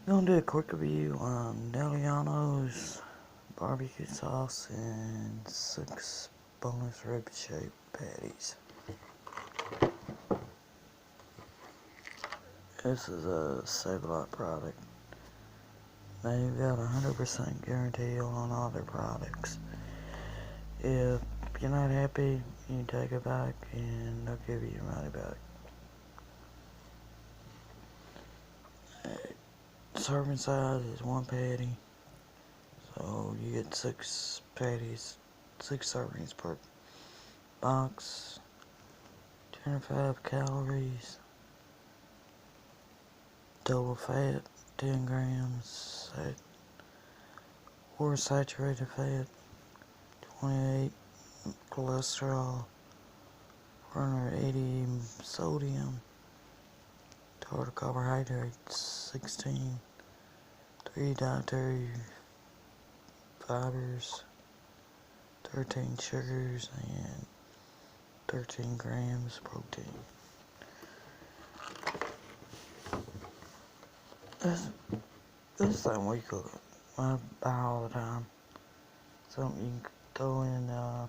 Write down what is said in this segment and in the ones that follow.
I'm gonna do a quick review on Delianos Bbq Sauce and 6 boneless rib shaped patties. This is a Save A Lot product. They've got 100% guarantee on all their products. If you're not happy, you can take it back and they'll give you your money back. Serving size is 1 patty, so you get 6 patties, 6 servings per box, 205 calories, total fat 10 grams, or saturated fat 28, cholesterol 480 sodium, total carbohydrates 16, 3 dietary fibers, 13 sugars, and 13 grams protein. This thing we cook, I buy all the time. Something you can throw in the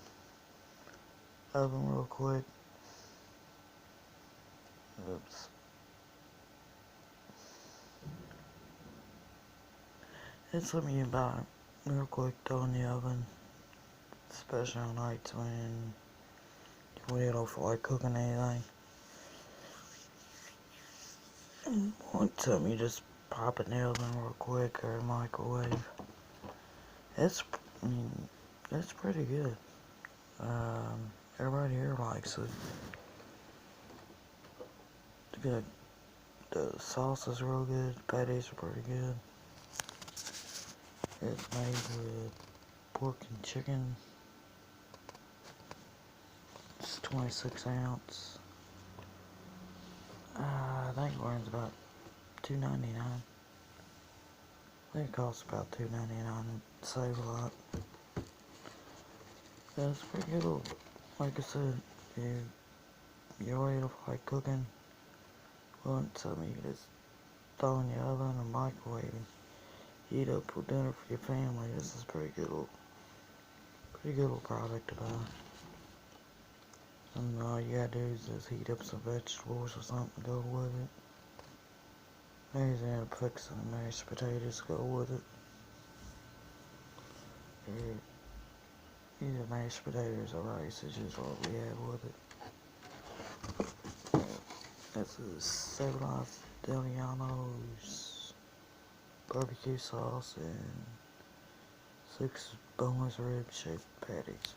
oven real quick. Oops. It's something you can buy real quick, throw in the oven. Especially on nights when you really don't feel like cooking anything. Want something, you just pop it in the oven real quick or microwave. It's pretty good. Everybody here likes it. It's good. The sauce is real good. The patties are pretty good. It's made with pork and chicken. It's 26 ounce. I think it runs about $2.99. I think it costs about $2.99. Save a lot. Yeah, it's pretty good. Like I said, you already don't feel like cooking. Want something you just throw in the oven or microwave and heat up for dinner for your family. This is pretty good little product to buy. And all you gotta do is just heat up some vegetables or something to go with it. Maybe you end up fixing the mashed potatoes to go with it. Either mashed potatoes or rice is just what we have with it. This is 7 Delianos Bbq Sauce and 6 boneless rib shaped patties.